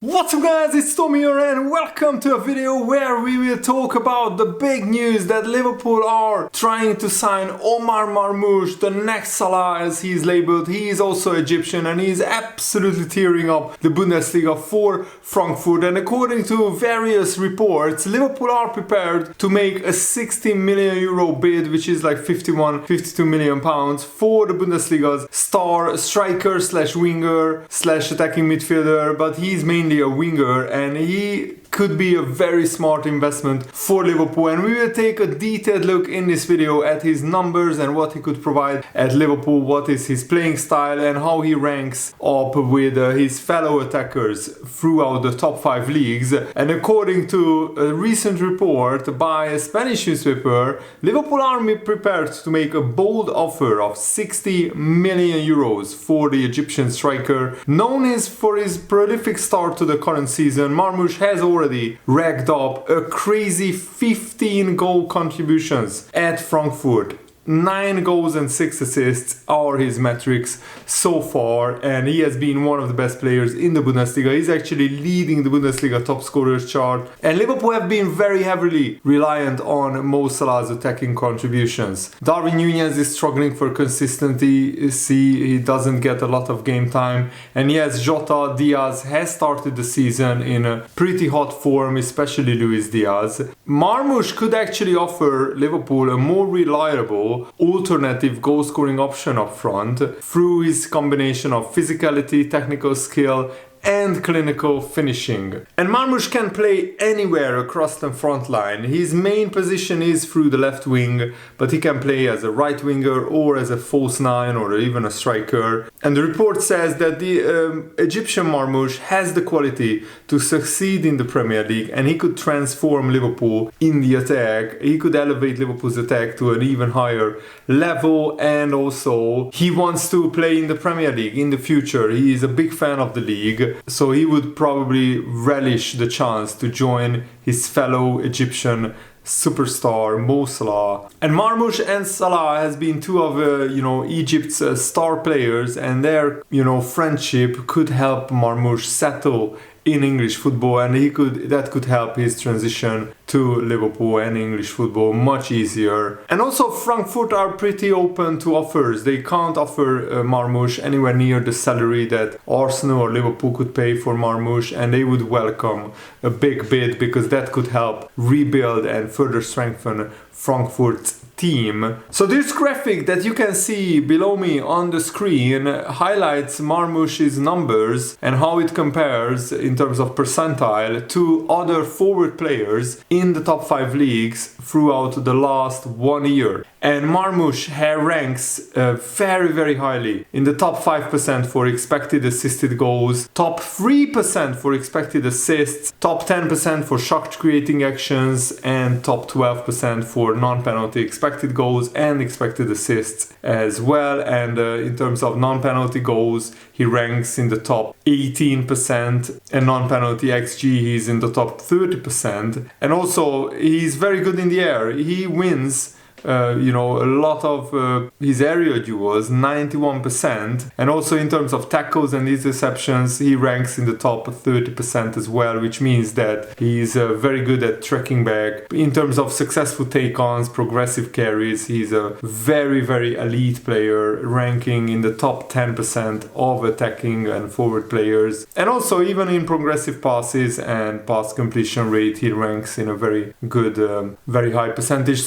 What's up guys, it's Tommy here and welcome to a video where we will talk about the big news that Liverpool are trying to sign Omar Marmoush, the next Salah as he's labeled. He is also Egyptian and he's absolutely tearing up the Bundesliga for Frankfurt, and according to various reports, Liverpool are prepared to make a 60 million euro bid, which is like 52 million pounds for the Bundesliga's star striker slash winger slash attacking midfielder, but he's mainly a winger and he could be a very smart investment for Liverpool, and we will take a detailed look in this video at his numbers and what he could provide at Liverpool, what is his playing style and how he ranks up with his fellow attackers throughout the top 5 leagues. And according to a recent report by a Spanish newspaper, Liverpool are prepared to make a bold offer of 60 million euros for the Egyptian striker. Known as for his prolific start to the current season, Marmoush has already racked up a crazy 15 goal contributions at Frankfurt. 9 goals and 6 assists are his metrics so far, and he has been one of the best players in the Bundesliga. He's actually leading the Bundesliga top scorers chart, and Liverpool have been very heavily reliant on Mo Salah's attacking contributions. Darwin Núñez is struggling for consistency. He doesn't get a lot of game time, and yes, Jota, Diaz has started the season in a pretty hot form, especially Luis Diaz. Marmoush could actually offer Liverpool a more reliable alternative goal scoring option up front through his combination of physicality, technical skill and clinical finishing. And Marmoush can play anywhere across the front line. His main position is through the left wing, but he can play as a right winger or as a false 9 or even a striker. And the report says that the Egyptian Marmoush has the quality to succeed in the Premier League, and he could transform Liverpool in the attack. He could elevate Liverpool's attack to an even higher level, and also he wants to play in the Premier League in the future. He is a big fan of the league, so he would probably relish the chance to join his fellow Egyptian superstar Mo Salah. And Marmoush and Salah has been two of Egypt's star players, and their friendship could help Marmoush settle in English football, and that could help his transition to Liverpool and English football much easier. And also Frankfurt are pretty open to offers. They can't offer Marmoush anywhere near the salary that Arsenal or Liverpool could pay for Marmoush, and they would welcome a big bid because that could help rebuild and further strengthen Frankfurt's team. So this graphic that you can see below me on the screen highlights Marmoush's numbers and how it compares in terms of percentile to other forward players in the top 5 leagues throughout the last 1 year. And Marmoush ranks very highly in the top 5% for expected assisted goals, top 3% for expected assists, top 10% for shot creating actions, and top 12% for non-penalty expected goals and expected assists as well. And in terms of non-penalty goals, he ranks in the top 18%, and non-penalty XG he's in the top 30%. And also he's very good in the air. He wins a lot of his area duels, 91%, and also in terms of tackles and interceptions he ranks in the top 30% as well, which means that he's very good at tracking back. In terms of successful take-ons, progressive carries, he's a very elite player, ranking in the top 10% of attacking and forward players. And also even in progressive passes and pass completion rate he ranks in a very good, very high percentage.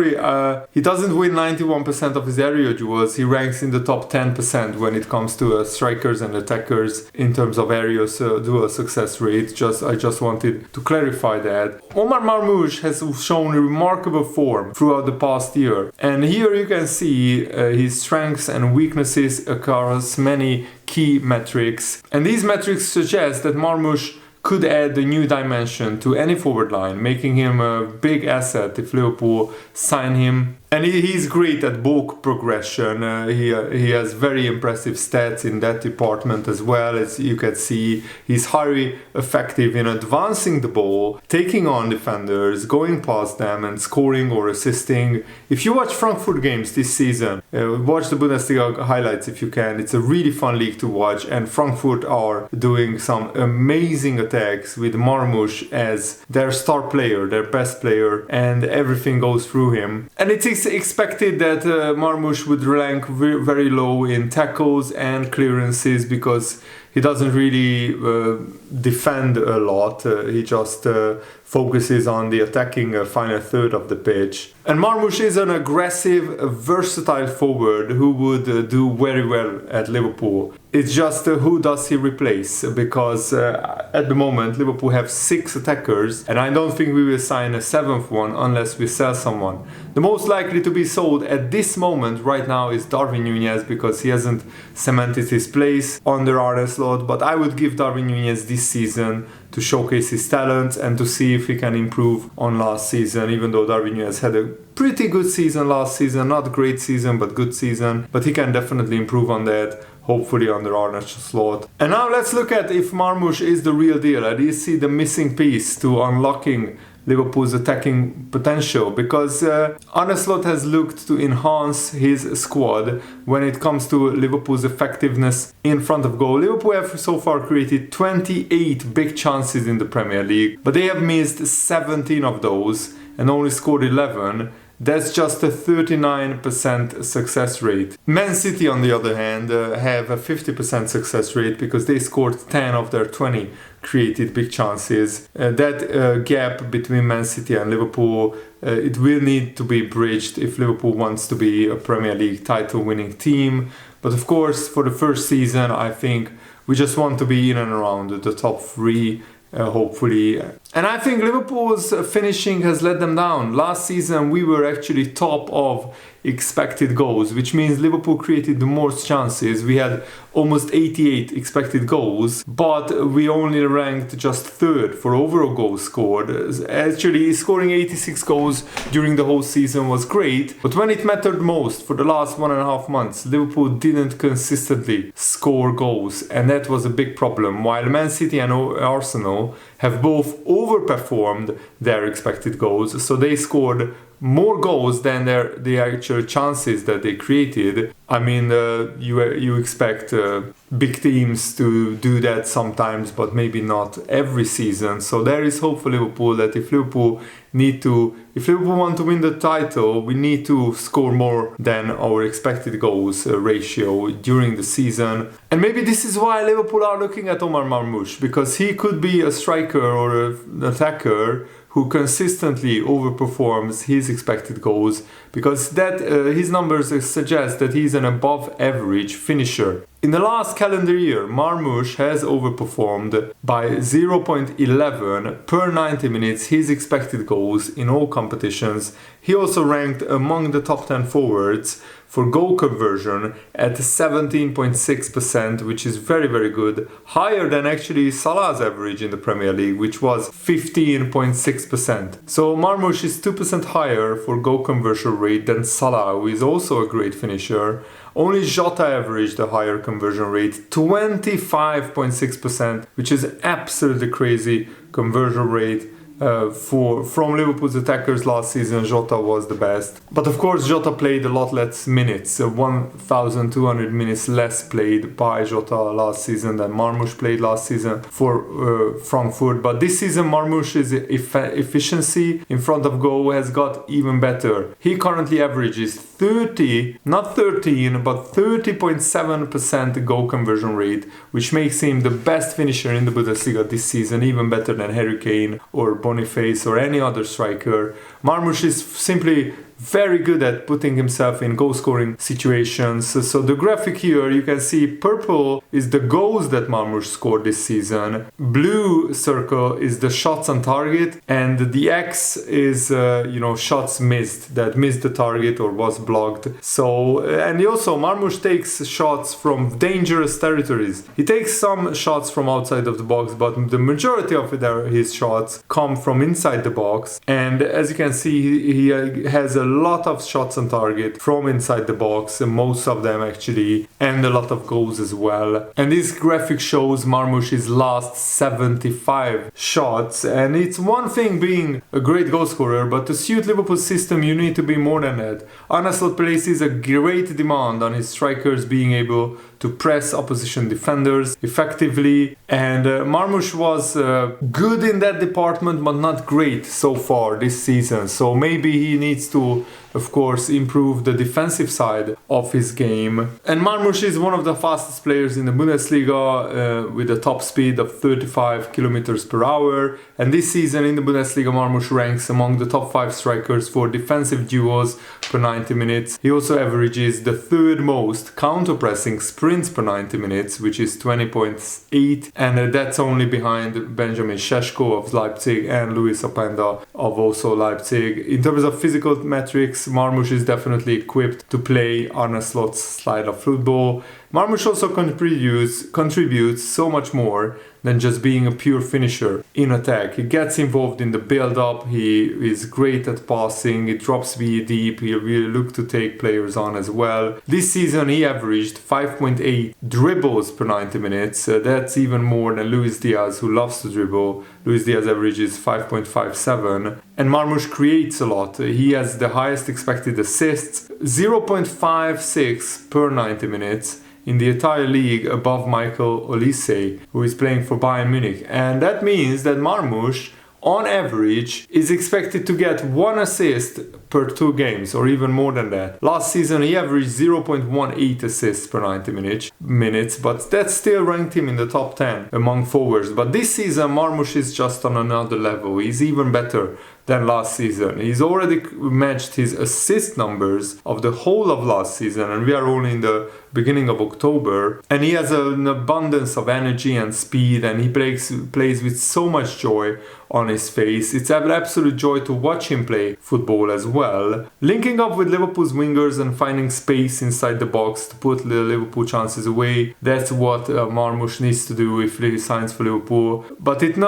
He doesn't win 91% of his area duels. He ranks in the top 10% when it comes to strikers and attackers in terms of area duel success rate. I just wanted to clarify that. Omar Marmoush has shown remarkable form throughout the past year, and here you can see his strengths and weaknesses across many key metrics. And these metrics suggest that Marmoush could add a new dimension to any forward line, making him a big asset if Liverpool sign him. And he's great at ball progression. He has very impressive stats in that department as well. As you can see, he's highly effective in advancing the ball, taking on defenders, going past them and scoring or assisting. If you watch Frankfurt games this season, watch the Bundesliga highlights if you can. It's a really fun league to watch, and Frankfurt are doing some amazing attacks with Marmoush as their star player, their best player, and everything goes through him. And it's expected that Marmoush would rank very low in tackles and clearances because he doesn't really defend a lot. He just focuses on the attacking final third of the pitch. And Marmoush is an aggressive, versatile forward who would do very well at Liverpool. It's just who does he replace? Because at the moment Liverpool have 6 attackers, and I don't think we will sign a 7th one unless we sell someone. The most likely to be sold at this moment right now is Darwin Núñez, because he hasn't cemented his place under Analysed, but I would give Darwin Núñez this season to showcase his talents and to see if he can improve on last season, even though Darwin Núñez had a pretty good season last season, not a great season but good season, but he can definitely improve on that, hopefully under Analysed. And now let's look at if Marmoush is the real deal. I do see the missing piece to unlocking Liverpool's attacking potential, because Analysed has looked to enhance his squad when it comes to Liverpool's effectiveness in front of goal. Liverpool have so far created 28 big chances in the Premier League, but they have missed 17 of those and only scored 11. That's just a 39% success rate. Man City, on the other hand, have a 50% success rate because they scored 10 of their 20 created big chances. That gap between Man City and Liverpool, it will need to be bridged if Liverpool wants to be a Premier League title winning team. But of course, for the first season, I think we just want to be in and around the top 3. Hopefully. And I think Liverpool's finishing has let them down. Last season we were actually top of expected goals, which means Liverpool created the most chances. We had almost 88 expected goals, but we only ranked just 3rd for overall goals scored. Actually, scoring 86 goals during the whole season was great, but when it mattered most for the last 1.5 months, Liverpool didn't consistently score goals, and that was a big problem. While Man City and Arsenal have both overperformed their expected goals, so they scored more goals than the actual chances that they created. I mean, you expect big teams to do that sometimes, but maybe not every season. So there is hope for Liverpool that if Liverpool want to win the title, we need to score more than our expected goals ratio during the season. And maybe this is why Liverpool are looking at Omar Marmoush, because he could be a striker or an attacker who consistently overperforms his expected goals, because that his numbers suggest that he's an above average finisher. In the last calendar year, Marmoush has overperformed by 0.11 per 90 minutes his expected goals in all competitions. He also ranked among the top 10 forwards for goal conversion at 17.6%, which is very, very good. Higher than actually Salah's average in the Premier League, which was 15.6%. So Marmoush is 2% higher for goal conversion rate than Salah, who is also a great finisher. Only Jota averaged a higher conversion rate, 25.6%, which is absolutely crazy conversion rate. From Liverpool's attackers last season, Jota was the best. But of course, Jota played a lot less minutes, 1,200 minutes less played by Jota last season than Marmoush played last season for Frankfurt. But this season, Marmoush's efficiency in front of goal has got even better. He currently averages 30.7% goal conversion rate, which makes him the best finisher in the Bundesliga this season, even better than Harry Kane or Boniface or any other striker. Marmoush is simply very good at putting himself in goal-scoring situations. So the graphic here, you can see purple is the goals that Marmoush scored this season. Blue circle is the shots on target, and the X is shots missed, that missed the target or was blocked. So and also Marmoush takes shots from dangerous territories. He takes some shots from outside of the box, but the majority of his shots come from inside the box. And as you can see, he has a lot of shots on target from inside the box, most of them actually, and a lot of goals as well. And this graphic shows Marmoush's last 75 shots, and it's one thing being a great goal scorer, but to suit Liverpool's system you need to be more than that. Analysed places a great demand on his strikers being able to press opposition defenders effectively, and Marmoush was good in that department but not great so far this season. So maybe he needs to, of course, improve the defensive side of his game. And Marmoush is one of the fastest players in the Bundesliga with a top speed of 35 kilometers per hour. And this season in the Bundesliga, Marmoush ranks among the top 5 strikers for defensive duels per 90 minutes. He also averages the third most counter-pressing sprints per 90 minutes, which is 20.8, and that's only behind Benjamin Šeško of Leipzig and Luis Openda of also Leipzig. In terms of physical metrics, Marmoush is definitely equipped to play Arne Slot's style of football. Marmoush also contributes so much more than just being a pure finisher in attack. He gets involved in the build-up, he is great at passing, he drops deep, he really look to take players on as well. This season he averaged 5.8 dribbles per 90 minutes. That's even more than Luis Diaz, who loves to dribble. Luis Diaz averages 5.57. And Marmoush creates a lot. He has the highest expected assists, 0.56 per 90 minutes. In the entire league, above Michael Olise, who is playing for Bayern Munich. And that means that Marmoush, on average, is expected to get 1 assist per 2 games, or even more than that. Last season he averaged 0.18 assists per 90 minutes, but that still ranked him in the top 10 among forwards. But this season Marmoush is just on another level. He's even better than last season. He's already matched his assist numbers of the whole of last season, and we are only in the beginning of October. And he has an abundance of energy and speed, and he plays with so much joy on his face. It's an absolute joy to watch him play football as well. Linking up with Liverpool's wingers and finding space inside the box to put the Liverpool chances away, that's what Marmoush needs to do if he signs for Liverpool. But it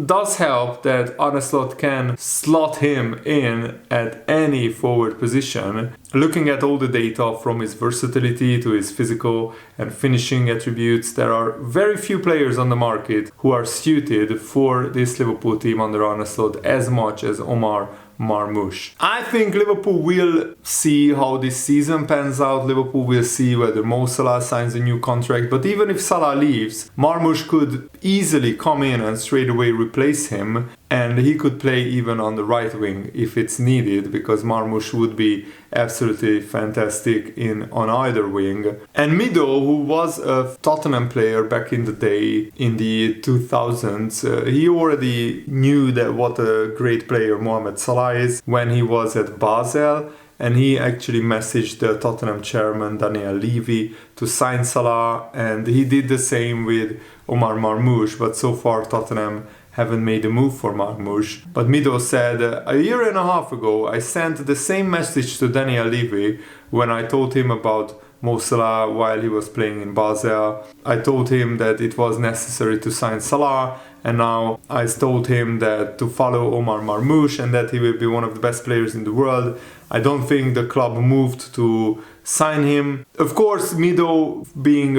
does help that Arne Slot can slot him in at any forward position. Looking at all the data from his versatility to his physical and finishing attributes, there are very few players on the market who are suited for this Liverpool team under Arne Slot as much as Omar Marmoush. I think Liverpool will see how this season pans out. Liverpool will see whether Mo Salah signs a new contract. But even if Salah leaves, Marmoush could easily come in and straight away replace him. And he could play even on the right wing if it's needed, because Marmoush would be absolutely fantastic on either wing. And Mido, who was a Tottenham player back in the day, in the 2000s, he already knew that what a great player Mohamed Salah is when he was at Basel. And he actually messaged the Tottenham chairman Daniel Levy to sign Salah, and he did the same with Omar Marmoush, but so far Tottenham haven't made a move for Marmoush. But Mido said, a year and a half ago I sent the same message to Daniel Levy when I told him about Mo Salah while he was playing in Basel. I told him that it was necessary to sign Salah, and now I told him that to follow Omar Marmoush and that he will be one of the best players in the world. I don't think the club moved to sign him. Of course, Mido, being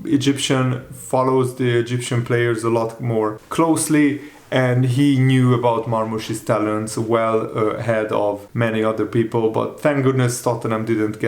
Egyptian, follows the Egyptian players a lot more closely, and he knew about Marmoush's talents well ahead of many other people. But thank goodness Tottenham didn't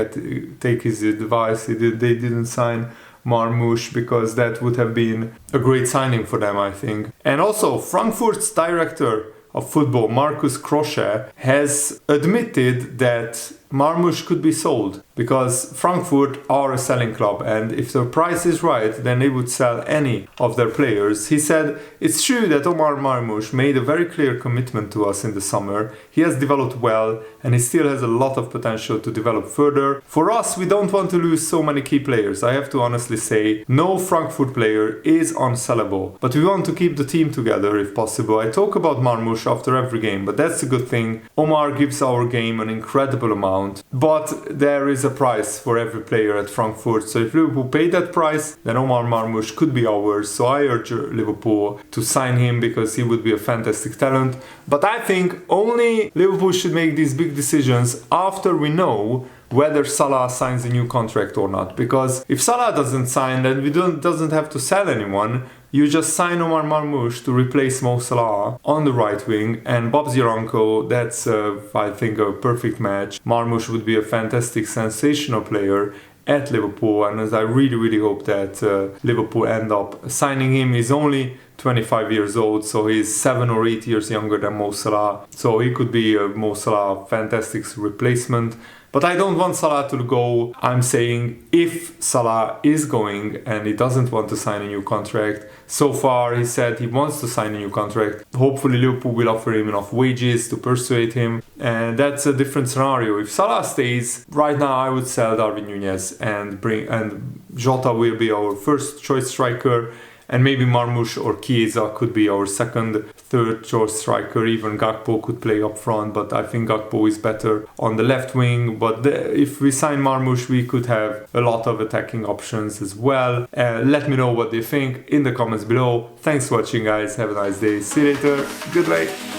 take his advice. They didn't sign Marmoush, because that would have been a great signing for them, I think. And also, Frankfurt's director of football, Markus Krosche, has admitted that Marmoush could be sold because Frankfurt are a selling club, and if the price is right, then they would sell any of their players. He said, "It's true that Omar Marmoush made a very clear commitment to us in the summer. He has developed well and he still has a lot of potential to develop further. For us, we don't want to lose so many key players. I have to honestly say, no Frankfurt player is unsellable, but we want to keep the team together if possible. I talk about Marmoush after every game, but that's a good thing. Omar gives our game an incredible amount, but there is a price for every player at Frankfurt. So if Liverpool pay that price, then Omar Marmoush could be ours. So I urge Liverpool to sign him because he would be a fantastic talent. But I think only Liverpool should make these big decisions after we know whether Salah signs a new contract or not. Because if Salah doesn't sign, then we doesn't have to sell anyone. You just sign Omar Marmoush to replace Mo Salah on the right wing, and Bob Ziranko, that's I think a perfect match. Marmoush would be a fantastic, sensational player at Liverpool, and as I really hope that Liverpool end up signing him. He's only 25 years old, so he's 7 or 8 years younger than Mo Salah, so he could be a Mo Salah fantastic replacement. But I don't want Salah to go. I'm saying if Salah is going and he doesn't want to sign a new contract, so far he said he wants to sign a new contract. Hopefully Liverpool will offer him enough wages to persuade him, and that's a different scenario. If Salah stays, right now I would sell Darwin Núñez and Jota will be our first choice striker. And maybe Marmoush or Chiesa could be our second, third choice striker. Even Gakpo could play up front, but I think Gakpo is better on the left wing. But if we sign Marmoush, we could have a lot of attacking options as well. Let me know what you think in the comments below. Thanks for watching, guys. Have a nice day. See you later. Goodbye.